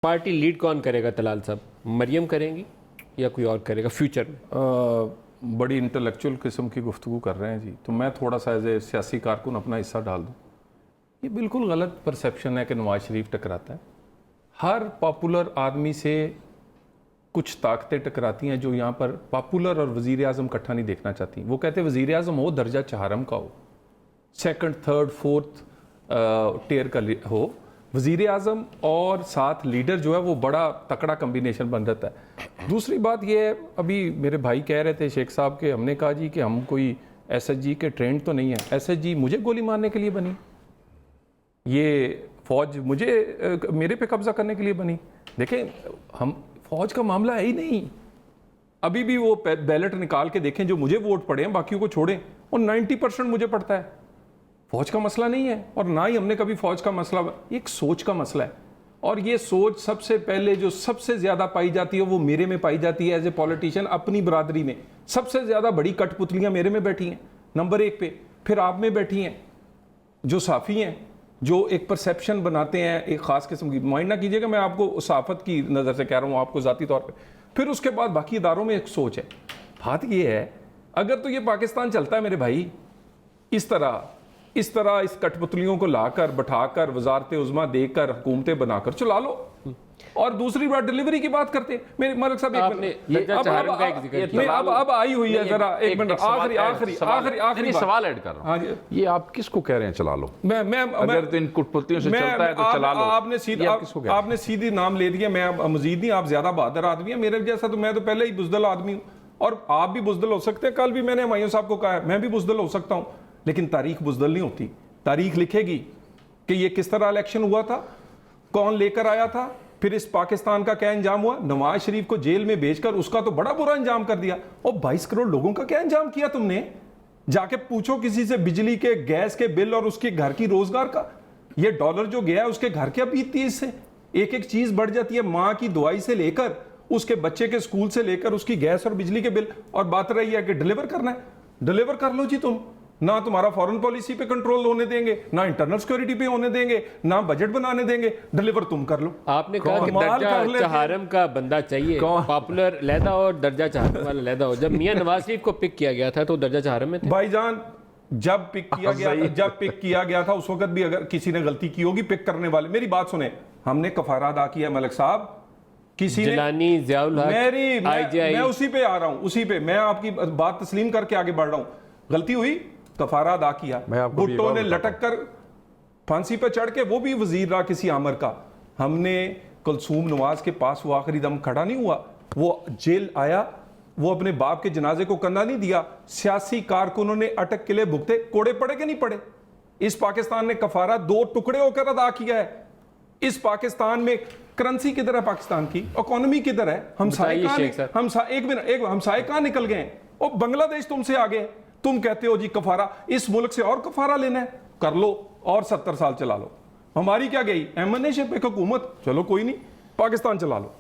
Party lead कौन करेगा तलाल साहब? मरियम करेंगी या कोई और करेगा फ्यूचर में? बड़ी इंटेलेक्चुअल किस्म की गुफ्तगू कर रहे हैं जी, तो मैं थोड़ा सा एज ए सियासी कारकुन अपना हिस्सा डाल दूँ। ये बिल्कुल गलत परसेप्शन है कि नवाज शरीफ टकराता है। हर पॉपुलर आदमी से कुछ ताकतें टकराती हैं जो यहाँ पर पॉपुलर और वज़ीर आज़म इकट्ठा नहीं देखना चाहती। वो कहते हैं वज़ीर आज़म हो दर्जा चहारम का हो, सेकंड थर्ड फोर्थ टियर का हो, वज़ीर आज़म और साथ लीडर जो है वो बड़ा तकड़ा कम्बिनेशन बन जाता है। दूसरी बात ये है, अभी मेरे भाई कह रहे थे शेख साहब के, हमने कहा जी कि हम कोई एसएचजी के ट्रेंड तो नहीं है। एसएचजी मुझे गोली मारने के लिए बनी, ये फौज मुझे मेरे पे कब्जा करने के लिए बनी। देखें, हम फौज का मामला है ही नहीं। अभी भी वो बैलेट निकाल के देखें जो मुझे वोट पड़े हैं, बाकियों को छोड़ें, और 90% मुझे पड़ता है। फौज का मसला नहीं है और ना ही हमने कभी फौज का मसला, एक सोच का मसला है। और ये सोच सबसे पहले जो सबसे ज्यादा पाई जाती है वो मेरे में पाई जाती है एज ए पॉलिटिशियन। अपनी बरादरी में सबसे ज्यादा बड़ी कठपुतलियां मेरे में बैठी हैं नंबर 1 पे, फिर आप में बैठी हैं जो साफी हैं, जो एक परसेप्शन बनाते हैं एक खास किस्म की। माइंड ना कीजिएगा, मैं आपको साफत की नज़र से कह रहा हूँ, आपको ज़ाती तौर पे। फिर उसके बाद बाकी इदारों में एक सोच है। बात ये है, अगर तो ये पाकिस्तान चलता है मेरे भाई इस तरह इस कठपुतलियों को लाकर बैठाकर वजारत उज़्मा देकर हुकूमतें बनाकर चला लो। और दूसरी बात डिलीवरी की बात करते हैं मेरे मलिक साहब, एक मिनट अब आई हुई है, जरा एक मिनट, आखिरी सवाल ऐड कर रहा हूं। ये आप किसको कह रहे हैं चला लो? मैं अगर तो इन कुटपुतलियों से चलता है तो चला लो। आपने सीधी नाम ले दिया, मैं मजीद नहीं, आप ज्यादा बहादुर आदमी है मेरे जैसा, तो मैं तो पहले ही बुजदल आदमी हूँ और आप भी बुजदल हो सकते हैं। कल भी मैंने हुमायूं साहब को कहा है मैं भी बुजदल हो सकता हूँ, लेकिन तारीख बुजदल नहीं होती। तारीख लिखेगी कि ये किस तरह इलेक्शन हुआ था, कौन लेकर आया था, फिर इस पाकिस्तान का क्या अंजाम हुआ। नवाज शरीफ को जेल में भेजकर उसका तो बड़ा बुरा अंजाम कर दिया। और 22 करोड़ लोगों का क्या अंजाम किया तुमने? जाके पूछो किसी से बिजली के, गैस के बिल और उसके घर की रोजगार का। ये डॉलर जो गया उसके घर क्या बीतती है इससे? एक एक चीज बढ़ जाती है, माँ की दवाई से लेकर उसके बच्चे के स्कूल से लेकर उसकी गैस और बिजली के बिल। और बात रही है कि डिलीवर करना है, डिलीवर कर लो जी। तुम ना तुम्हारा फॉरेन पॉलिसी पे कंट्रोल होने देंगे, ना इंटरनल सिक्योरिटी पे होने देंगे, ना बजट बनाने देंगे, डिलीवर तुम कर लो। आपने कहा कि दर्जा चहारम का बंदा चाहिए, पॉपुलर लहदा और दर्जा चहारम वाला लहदा हो। जब मियां नवाज शरीफ को पिक किया गया था तो दर्जा चहारम में थे भाईजान। जब पिक किया गया था उस वक्त भी अगर किसी ने गलती की होगी पिक करने वाले, मेरी बात सुने, हमने कफारा अदा किया मलिक साहब। किसी जिलानी, ज़ियाउल हक, मैं उसी पे आ रहा हूं, उसी पे मैं आपकी बात तस्लीम करके आगे बढ़ रहा हूं। गलती हुई, कफारा अदा किया। भुट्टो ने लटक कर फांसी पे चढ़ के, वो भी वजीर रहा किसी आमर का। हमने कुलसूम नवाज के पास वो आखिरी दम खड़ा नहीं हुआ, वो जेल आया, वो अपने बाप के जनाजे को कंधा नहीं दिया। सियासी कारकुनों ने अटक किले भुगते, कोड़े पड़े के नहीं पड़े। इस पाकिस्तान ने कफारा 2 टुकड़े होकर अदा किया है। इस पाकिस्तान में करेंसी किधर है, पाकिस्तान की इकोनॉमी किधर है? हमसाए कहां निकल गए? और बांग्लादेश तुमसे आगे। तुम कहते हो जी कफारा, इस मुल्क से और कफारा लेना है, कर लो और 70 साल चला लो। हमारी क्या गई एमएनए शिप, एक हुकूमत, चलो कोई नहीं, पाकिस्तान चला लो।